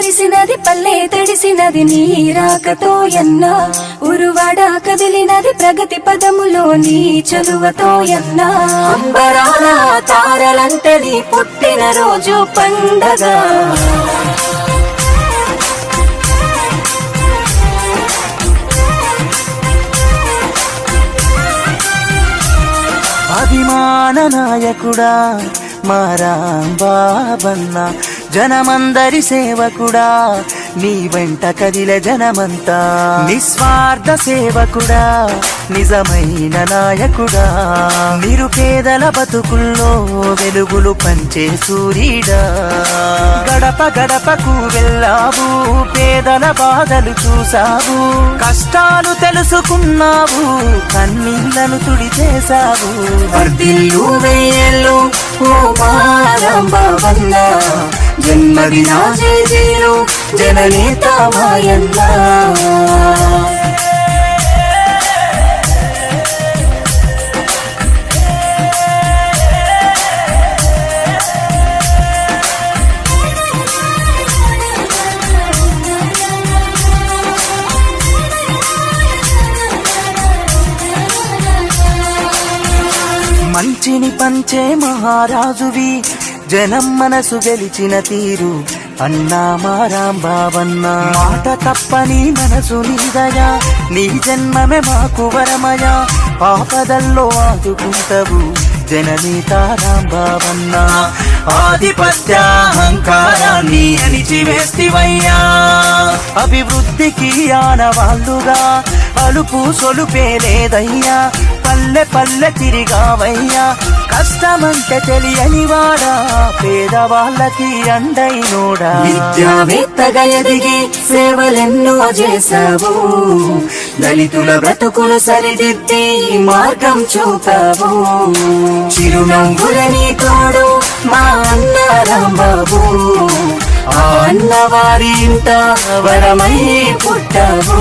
కురిసినది పల్లె తడిసినది నీ రాకతో ఎన్నా ఉరువాడ కదిలినది ప్రగతి పదములో నీ చలువతో ఎన్నా అంబరాల తారలంటే నీ పుట్టిన రోజు పండగ అభిమాన నాయకుడా మా రాంబాబన్న జనమందరి సేవకుడా నీ వెంట కదిలే జనమంతా నిస్వార్థ సేవకుడా నిజమైన నాయకుడా నిరుపేదల బతుకుల్లో వెలుగులు పంచే సూర్యుడా గడప గడపకు వెళ్ళావు పేదల బాధలు చూసావు కష్టాలు తెలుసుకున్నావు కన్నీళ్లను తుడిచేశావు వర్ధిల్లు వెయ్యేళ్ళు ఓ మా రాంబాబన్న జన్మదిన జయజీలు జననేత మాయన్న మంచిని పంచే మహారాజువి జనం మనసు గెలిచిన తీరు అన్నా మా రాంబాబన్న మాట తప్పని మనసు నీదయా నీ జన్మమే మాకు వరమయ ఆపదల్లో ఆదుకుంటవు జననేత రాంబాబన్న ఆధిపత్యాహంకారాన్ని అణిచివేస్తివయ్యా అభివృద్ధికి ఆనవాళ్ళుగా అలుపు సొలుపే లేదయ్యా పల్లె పల్లె తిరిగావయ్యా కష్టమంటే తెలియని వాడా పేదవాళ్ళకి అండైనోడా విద్యావేత్తగా ఎదిగి సేవలెన్నో చేశావు దళితుల బ్రతుకులు సరిదిద్ది మార్గం చూపావు చిరునవ్వులని తోడు మా అన్న రాంబాబు ఆ అన్నవారి ఇంట వరమై పుట్టావు